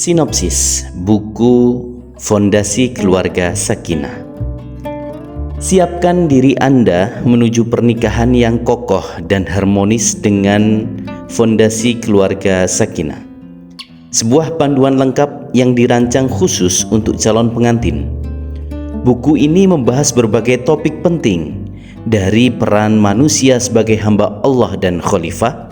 Sinopsis buku Fondasi Keluarga Sakinah. Siapkan diri Anda menuju pernikahan yang kokoh dan harmonis dengan Fondasi Keluarga Sakinah. Sebuah panduan lengkap yang dirancang khusus untuk calon pengantin. Buku ini membahas berbagai topik penting, dari peran manusia sebagai hamba Allah dan khalifah,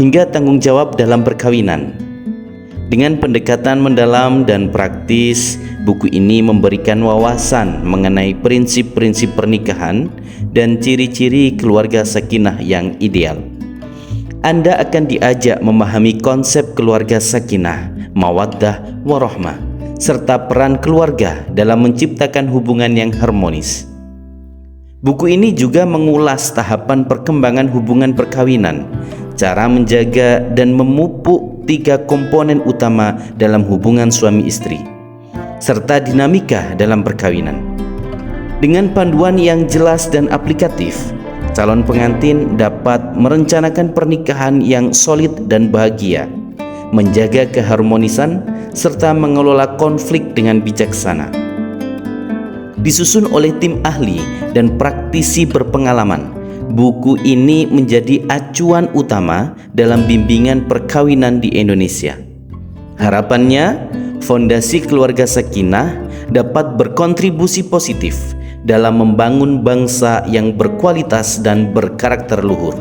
hingga tanggung jawab dalam perkawinan. Dengan pendekatan mendalam dan praktis, buku ini memberikan wawasan mengenai prinsip-prinsip pernikahan dan ciri-ciri keluarga sakinah yang ideal. Anda akan diajak memahami konsep keluarga sakinah, mawaddah, warahmah, serta peran keluarga dalam menciptakan hubungan yang harmonis. Buku ini juga mengulas tahapan perkembangan hubungan perkawinan, cara menjaga dan memupuk 3 komponen utama dalam hubungan suami istri, serta dinamika dalam perkawinan. Dengan panduan yang jelas dan aplikatif, calon pengantin dapat merencanakan pernikahan yang solid dan bahagia, menjaga keharmonisan, serta mengelola konflik dengan bijaksana. Disusun oleh tim ahli dan praktisi berpengalaman, buku ini menjadi acuan utama dalam bimbingan perkawinan di Indonesia. Harapannya, Fondasi Keluarga Sakinah dapat berkontribusi positif dalam membangun bangsa yang berkualitas dan berkarakter luhur.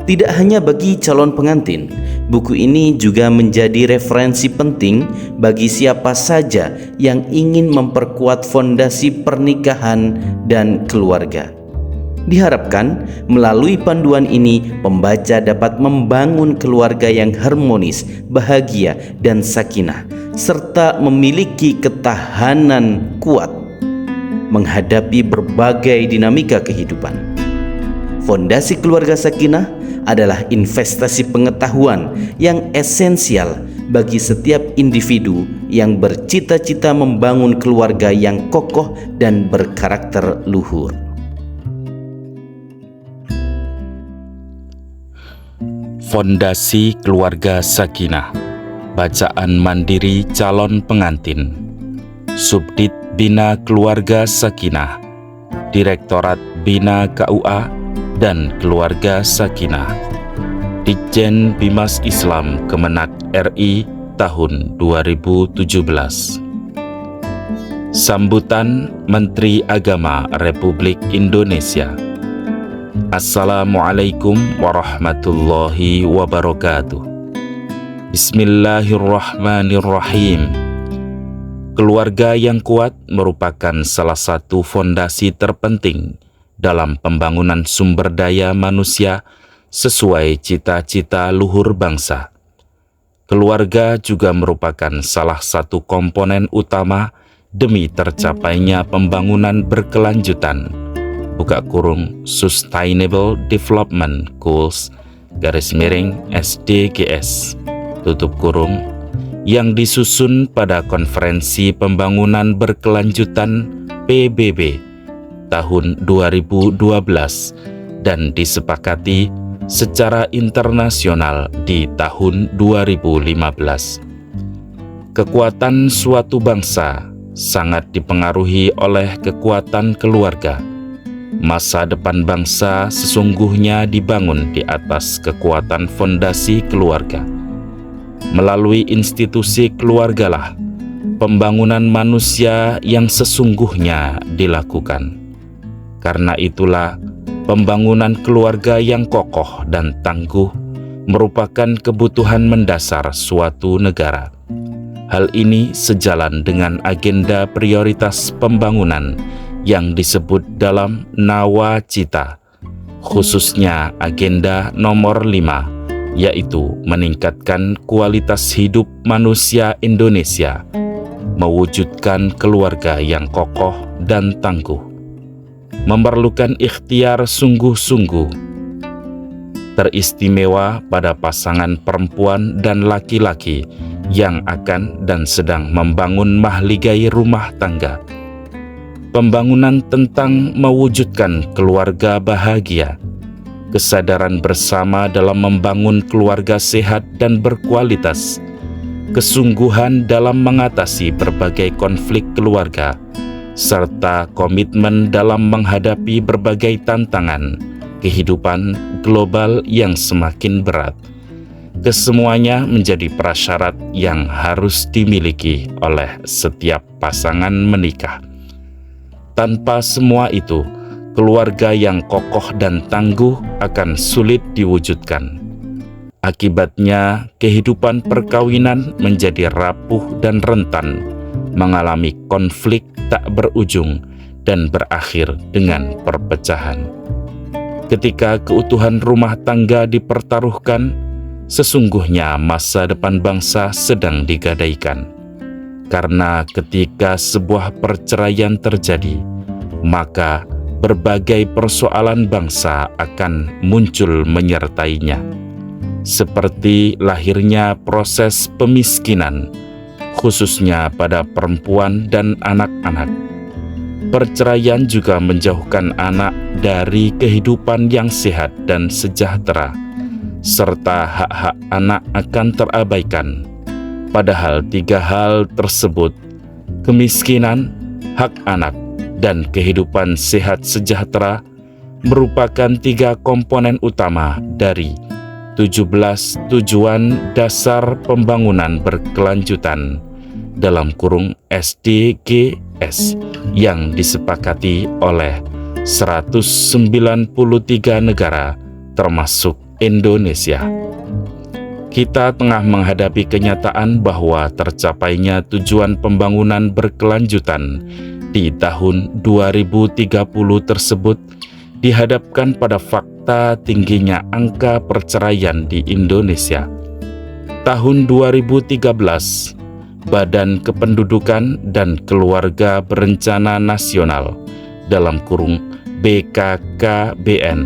Tidak hanya bagi calon pengantin, buku ini juga menjadi referensi penting bagi siapa saja yang ingin memperkuat fondasi pernikahan dan keluarga. Diharapkan melalui panduan ini, pembaca dapat membangun keluarga yang harmonis, bahagia, dan sakinah, serta memiliki ketahanan kuat menghadapi berbagai dinamika kehidupan. Fondasi Keluarga Sakinah adalah investasi pengetahuan yang esensial bagi setiap individu yang bercita-cita membangun keluarga yang kokoh dan berkarakter luhur. Fondasi Keluarga Sakinah, bacaan mandiri calon pengantin. Subdit Bina Keluarga Sakinah, Direktorat Bina KUA dan Keluarga Sakinah, Ditjen Bimas Islam Kemenak RI tahun 2017. Sambutan Menteri Agama Republik Indonesia. Assalamualaikum warahmatullahi wabarakatuh. Bismillahirrahmanirrahim. Keluarga yang kuat merupakan salah satu fondasi terpenting dalam pembangunan sumber daya manusia sesuai cita-cita luhur bangsa. Keluarga juga merupakan salah satu komponen utama demi tercapainya pembangunan berkelanjutan (Sustainable Development Goals (SDGs) yang disusun pada Konferensi Pembangunan Berkelanjutan PBB tahun 2012 dan disepakati secara internasional di tahun 2015. Kekuatan suatu bangsa sangat dipengaruhi oleh kekuatan keluarga. Masa depan bangsa sesungguhnya dibangun di atas kekuatan fondasi keluarga. Melalui institusi keluargalah pembangunan manusia yang sesungguhnya dilakukan. Karena itulah, pembangunan keluarga yang kokoh dan tangguh merupakan kebutuhan mendasar suatu negara. Hal ini sejalan dengan agenda prioritas pembangunan yang disebut dalam Nawacita, khususnya agenda nomor 5, yaitu meningkatkan kualitas hidup manusia Indonesia, mewujudkan keluarga yang kokoh dan tangguh. Memerlukan ikhtiar sungguh-sungguh, teristimewa pada pasangan perempuan dan laki-laki yang akan dan sedang membangun mahligai rumah tangga. Pembangunan tentang mewujudkan keluarga bahagia, kesadaran bersama dalam membangun keluarga sehat dan berkualitas, kesungguhan dalam mengatasi berbagai konflik keluarga, serta komitmen dalam menghadapi berbagai tantangan kehidupan global yang semakin berat. Kesemuanya menjadi prasyarat yang harus dimiliki oleh setiap pasangan menikah. Tanpa semua itu, keluarga yang kokoh dan tangguh akan sulit diwujudkan. Akibatnya, kehidupan perkawinan menjadi rapuh dan rentan, mengalami konflik tak berujung dan berakhir dengan perpecahan. Ketika keutuhan rumah tangga dipertaruhkan, sesungguhnya masa depan bangsa sedang digadaikan. Karena ketika sebuah perceraian terjadi, maka berbagai persoalan bangsa akan muncul menyertainya. Seperti lahirnya proses pemiskinan, khususnya pada perempuan dan anak-anak. Perceraian juga menjauhkan anak dari kehidupan yang sehat dan sejahtera, serta hak-hak anak akan terabaikan. Padahal tiga hal tersebut, kemiskinan, hak anak, dan kehidupan sehat sejahtera, merupakan tiga komponen utama dari 17 tujuan dasar pembangunan berkelanjutan dalam kurung SDGs yang disepakati oleh 193 negara termasuk Indonesia. Kita tengah menghadapi kenyataan bahwa tercapainya tujuan pembangunan berkelanjutan di tahun 2030 tersebut dihadapkan pada fakta tingginya angka perceraian di Indonesia. Tahun 2013, Badan Kependudukan dan Keluarga Berencana Nasional dalam kurung BKKBN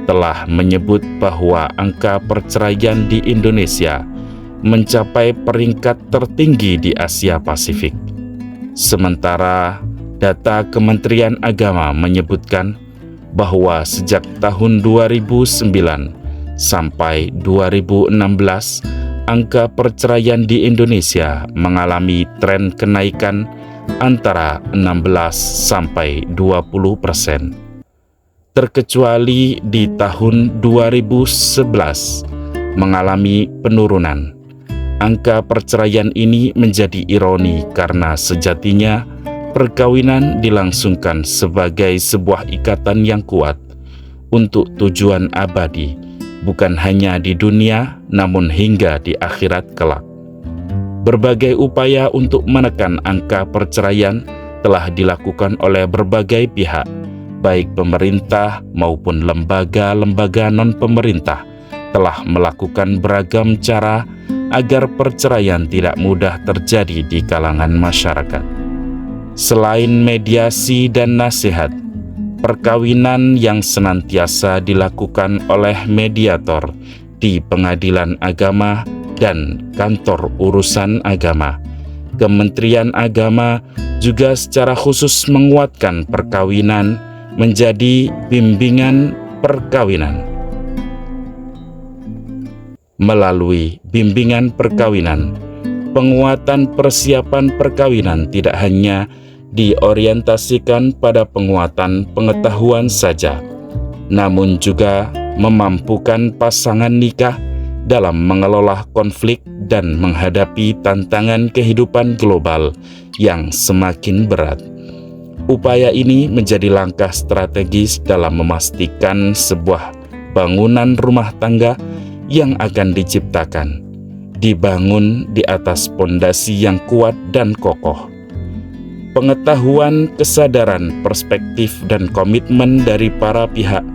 telah menyebut bahwa angka perceraian di Indonesia mencapai peringkat tertinggi di Asia Pasifik. Sementara data Kementerian Agama menyebutkan bahwa sejak tahun 2009 sampai 2016, angka perceraian di Indonesia mengalami tren kenaikan antara 16 sampai 20%. Terkecuali di tahun 2011 mengalami penurunan. Angka perceraian ini menjadi ironi karena sejatinya perkawinan dilangsungkan sebagai sebuah ikatan yang kuat untuk tujuan abadi, bukan hanya di dunia namun hingga di akhirat kelak. Berbagai upaya untuk menekan angka perceraian telah dilakukan oleh berbagai pihak, baik pemerintah maupun lembaga-lembaga non-pemerintah telah melakukan beragam cara agar perceraian tidak mudah terjadi di kalangan masyarakat. Selain mediasi dan nasihat, perkawinan yang senantiasa dilakukan oleh mediator di pengadilan agama dan kantor urusan agama. Kementerian Agama juga secara khusus menguatkan perkawinan menjadi bimbingan perkawinan. Melalui bimbingan perkawinan, penguatan persiapan perkawinan tidak hanya diorientasikan pada penguatan pengetahuan saja, namun juga memampukan pasangan nikah dalam mengelola konflik dan menghadapi tantangan kehidupan global yang semakin berat. Upaya ini menjadi langkah strategis dalam memastikan sebuah bangunan rumah tangga yang akan diciptakan, dibangun di atas pondasi yang kuat dan kokoh. Pengetahuan, kesadaran, perspektif, dan komitmen dari para pihak,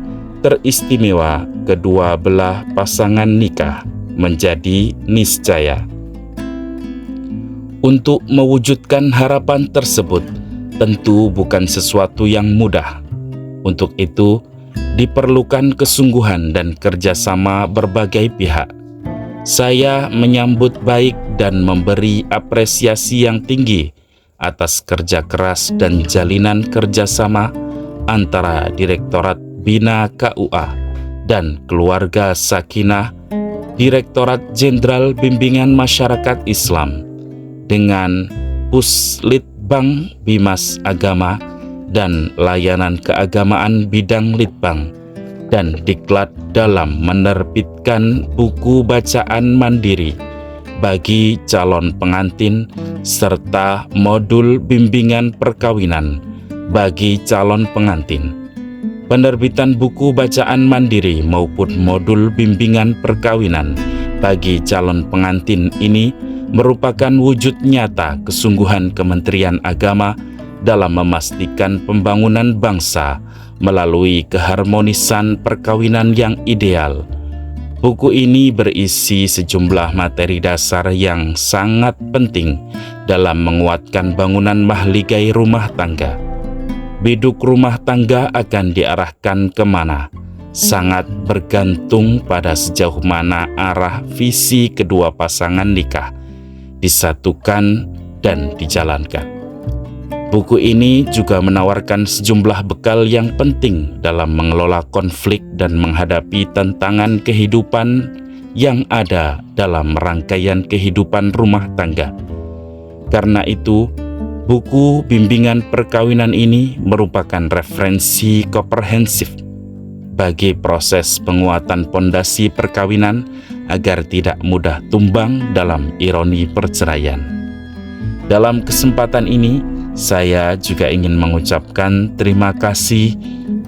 teristimewa kedua belah pasangan nikah, menjadi niscaya. Untuk mewujudkan harapan tersebut, tentu bukan sesuatu yang mudah. Untuk itu, diperlukan kesungguhan dan kerjasama berbagai pihak. Saya menyambut baik dan memberi apresiasi yang tinggi atas kerja keras dan jalinan kerjasama antara Direktorat Bina KUA dan Keluarga Sakinah Direktorat Jenderal Bimbingan Masyarakat Islam dengan Puslitbang Bimas Agama dan Layanan Keagamaan Bidang Litbang dan Diklat dalam menerbitkan buku bacaan mandiri bagi calon pengantin serta modul bimbingan perkawinan bagi calon pengantin. Penerbitan buku bacaan mandiri maupun modul bimbingan perkawinan bagi calon pengantin ini merupakan wujud nyata kesungguhan Kementerian Agama dalam memastikan pembangunan bangsa melalui keharmonisan perkawinan yang ideal. Buku ini berisi sejumlah materi dasar yang sangat penting dalam menguatkan bangunan mahligai rumah tangga. Biduk rumah tangga akan diarahkan kemana? Sangat bergantung pada sejauh mana arah visi kedua pasangan nikah disatukan dan dijalankan. Buku ini juga menawarkan sejumlah bekal yang penting dalam mengelola konflik dan menghadapi tantangan kehidupan yang ada dalam rangkaian kehidupan rumah tangga. Karena itu, buku bimbingan perkawinan ini merupakan referensi komprehensif bagi proses penguatan pondasi perkawinan agar tidak mudah tumbang dalam ironi perceraian. Dalam kesempatan ini, saya juga ingin mengucapkan terima kasih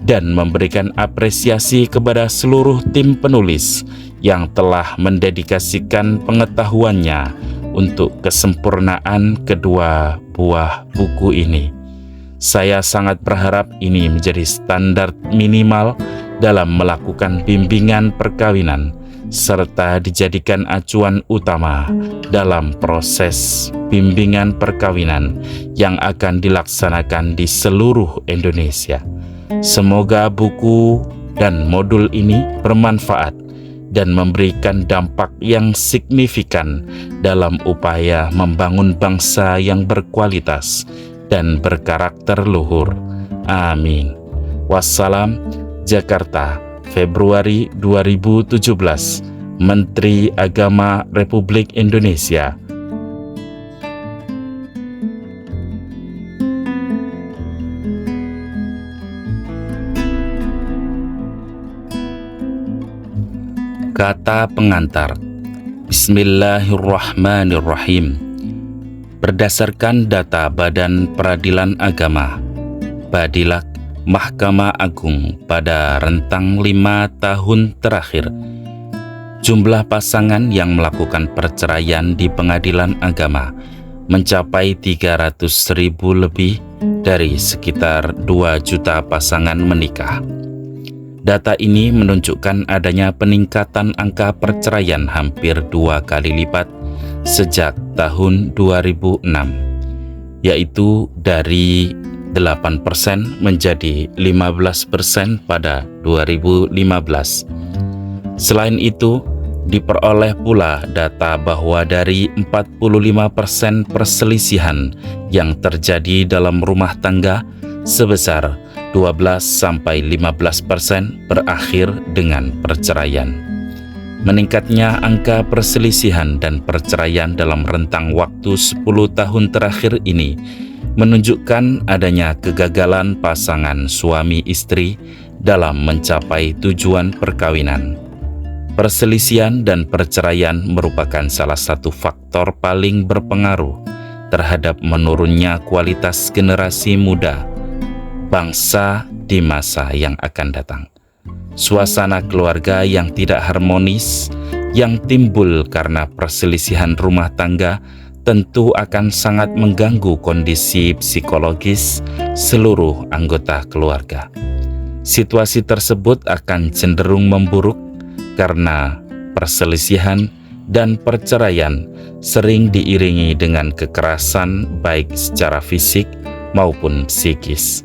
dan memberikan apresiasi kepada seluruh tim penulis yang telah mendedikasikan pengetahuannya untuk kesempurnaan kedua buah buku ini. Saya sangat berharap ini menjadi standar minimal dalam melakukan bimbingan perkawinan, serta dijadikan acuan utama dalam proses bimbingan perkawinan yang akan dilaksanakan di seluruh Indonesia. Semoga buku dan modul ini bermanfaat dan memberikan dampak yang signifikan dalam upaya membangun bangsa yang berkualitas dan berkarakter luhur. Amin. Wassalam. Jakarta, Februari 2017. Menteri Agama Republik Indonesia. Kata pengantar. Bismillahirrahmanirrahim. Berdasarkan data Badan Peradilan Agama, Badilak Mahkamah Agung pada rentang 5 tahun terakhir, jumlah pasangan yang melakukan perceraian di pengadilan agama mencapai 300.000 lebih dari sekitar 2 juta pasangan menikah. Data ini menunjukkan adanya peningkatan angka perceraian hampir 2 kali lipat sejak tahun 2006, yaitu dari 8% menjadi 15% pada 2015. Selain itu, diperoleh pula data bahwa dari 45% perselisihan yang terjadi dalam rumah tangga, sebesar 12-15% berakhir dengan perceraian. Meningkatnya angka perselisihan dan perceraian dalam rentang waktu 10 tahun terakhir ini menunjukkan adanya kegagalan pasangan suami istri dalam mencapai tujuan perkawinan. Perselisihan dan perceraian merupakan salah satu faktor paling berpengaruh terhadap menurunnya kualitas generasi muda bangsa di masa yang akan datang. Suasana keluarga yang tidak harmonis yang timbul karena perselisihan rumah tangga tentu akan sangat mengganggu kondisi psikologis seluruh anggota keluarga. Situasi tersebut akan cenderung memburuk karena perselisihan dan perceraian sering diiringi dengan kekerasan baik secara fisik maupun psikis.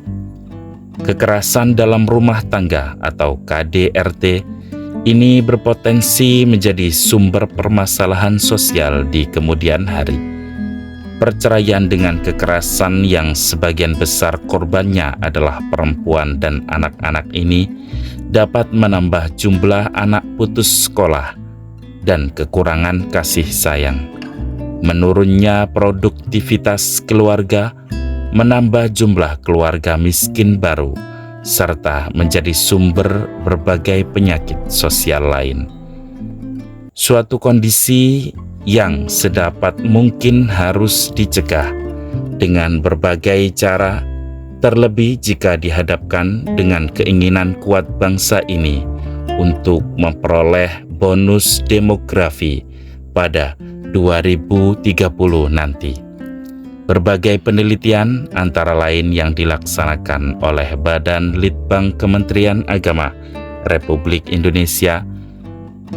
Kekerasan dalam rumah tangga atau KDRT ini berpotensi menjadi sumber permasalahan sosial di kemudian hari. Perceraian dengan kekerasan yang sebagian besar korbannya adalah perempuan dan anak-anak ini dapat menambah jumlah anak putus sekolah dan kekurangan kasih sayang. Menurunnya produktivitas keluarga menambah jumlah keluarga miskin baru, serta menjadi sumber berbagai penyakit sosial lain. Suatu kondisi yang sedapat mungkin harus dicegah dengan berbagai cara, terlebih jika dihadapkan dengan keinginan kuat bangsa ini untuk memperoleh bonus demografi pada 2030 nanti. Berbagai penelitian antara lain yang dilaksanakan oleh Badan Litbang Kementerian Agama Republik Indonesia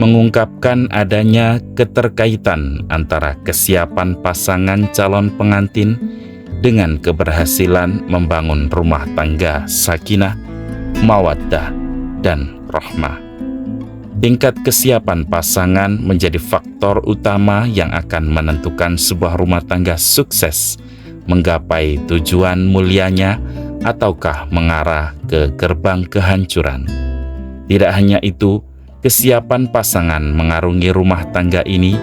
mengungkapkan adanya keterkaitan antara kesiapan pasangan calon pengantin dengan keberhasilan membangun rumah tangga sakinah, mawaddah, dan rahmah. Tingkat kesiapan pasangan menjadi faktor utama yang akan menentukan sebuah rumah tangga sukses menggapai tujuan mulianya ataukah mengarah ke gerbang kehancuran. Tidak hanya itu, kesiapan pasangan mengarungi rumah tangga ini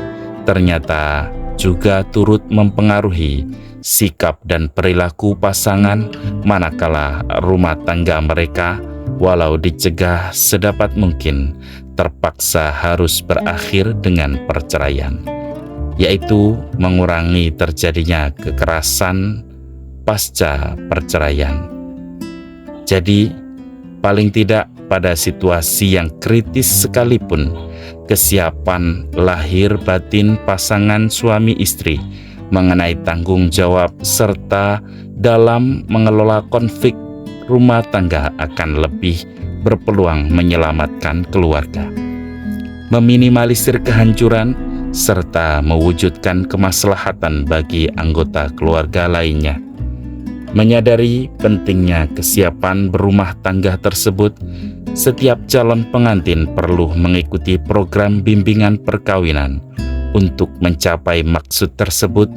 ternyata juga turut mempengaruhi sikap dan perilaku pasangan manakala rumah tangga mereka walau dicegah sedapat mungkin terpaksa harus berakhir dengan perceraian, yaitu mengurangi terjadinya kekerasan pasca perceraian. Jadi, paling tidak pada situasi yang kritis sekalipun, kesiapan lahir batin pasangan suami istri mengenai tanggung jawab serta dalam mengelola konflik rumah tangga akan lebih berpeluang menyelamatkan keluarga, meminimalisir kehancuran, serta mewujudkan kemaslahatan bagi anggota keluarga lainnya. Menyadari pentingnya kesiapan berumah tangga tersebut, setiap calon pengantin perlu mengikuti program bimbingan perkawinan. Untuk mencapai maksud tersebut,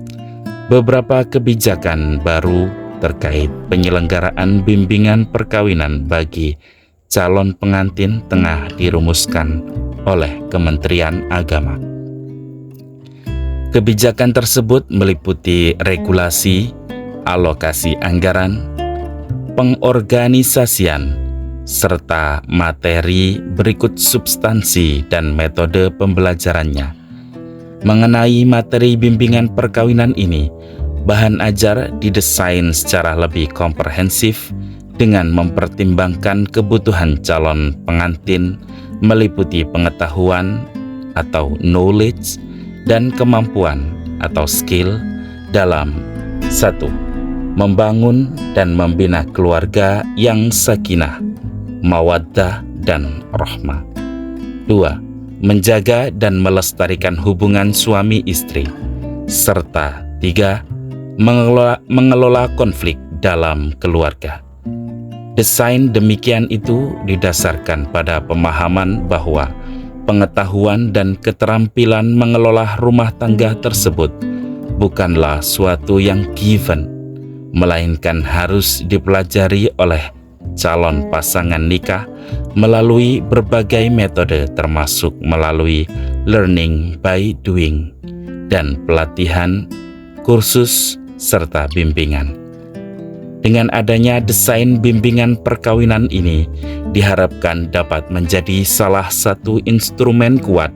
beberapa kebijakan baru terkait penyelenggaraan bimbingan perkawinan bagi calon pengantin tengah dirumuskan oleh Kementerian Agama. Kebijakan tersebut meliputi regulasi, alokasi anggaran, pengorganisasian, serta materi berikut substansi dan metode pembelajarannya. Mengenai materi bimbingan perkawinan ini, bahan ajar didesain secara lebih komprehensif dengan mempertimbangkan kebutuhan calon pengantin meliputi pengetahuan atau knowledge dan kemampuan atau skill dalam 1. Membangun dan membina keluarga yang sakinah, mawaddah, dan rahmah. 2. Menjaga dan melestarikan hubungan suami istri. Serta 3. Mengelola konflik dalam keluarga. Desain demikian itu didasarkan pada pemahaman bahwa pengetahuan dan keterampilan mengelola rumah tangga tersebut bukanlah suatu yang given, melainkan harus dipelajari oleh calon pasangan nikah melalui berbagai metode termasuk melalui learning by doing dan pelatihan, kursus, serta bimbingan. Dengan adanya desain bimbingan perkawinan ini diharapkan dapat menjadi salah satu instrumen kuat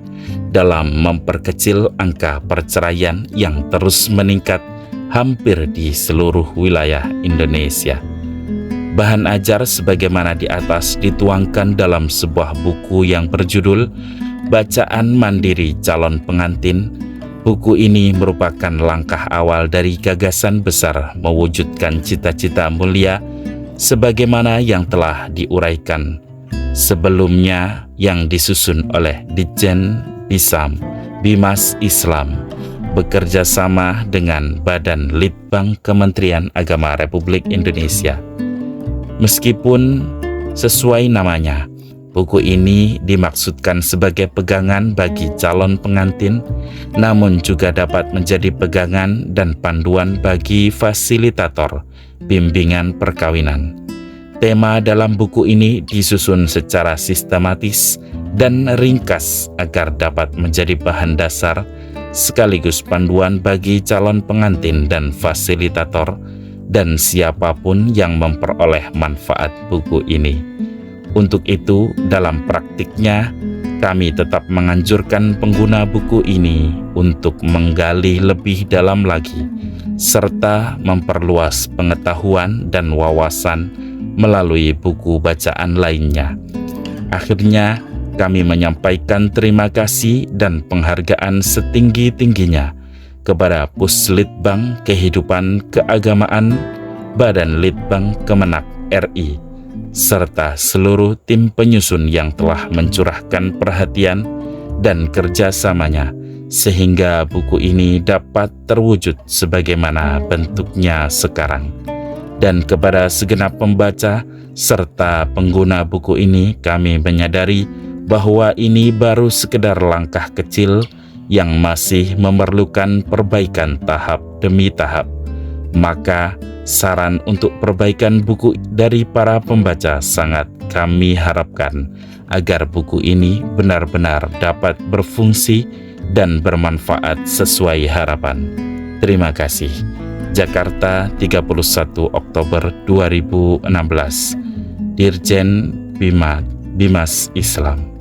dalam memperkecil angka perceraian yang terus meningkat hampir di seluruh wilayah Indonesia. Bahan ajar sebagaimana di atas dituangkan dalam sebuah buku yang berjudul Bacaan Mandiri Calon Pengantin. Buku ini merupakan langkah awal dari gagasan besar mewujudkan cita-cita mulia sebagaimana yang telah diuraikan sebelumnya yang disusun oleh Ditjen Bisam Bimas Islam bekerja sama dengan Badan Litbang Kementerian Agama Republik Indonesia. Meskipun sesuai namanya, buku ini dimaksudkan sebagai pegangan bagi calon pengantin, namun juga dapat menjadi pegangan dan panduan bagi fasilitator bimbingan perkawinan. Tema dalam buku ini disusun secara sistematis dan ringkas agar dapat menjadi bahan dasar sekaligus panduan bagi calon pengantin dan fasilitator dan siapapun yang memperoleh manfaat buku ini. Untuk itu, dalam praktiknya, kami tetap menganjurkan pengguna buku ini untuk menggali lebih dalam lagi, serta memperluas pengetahuan dan wawasan melalui buku bacaan lainnya. Akhirnya, kami menyampaikan terima kasih dan penghargaan setinggi-tingginya kepada Puslitbang Kehidupan Keagamaan Badan Litbang Kemenak RI, serta seluruh tim penyusun yang telah mencurahkan perhatian dan kerjasamanya sehingga buku ini dapat terwujud sebagaimana bentuknya sekarang. Dan kepada segenap pembaca serta pengguna buku ini, kami menyadari bahwa ini baru sekedar langkah kecil yang masih memerlukan perbaikan tahap demi tahap. Maka saran untuk perbaikan buku dari para pembaca sangat kami harapkan agar buku ini benar-benar dapat berfungsi dan bermanfaat sesuai harapan. Terima kasih. Jakarta, 31 Oktober 2016. Dirjen Bimas Islam.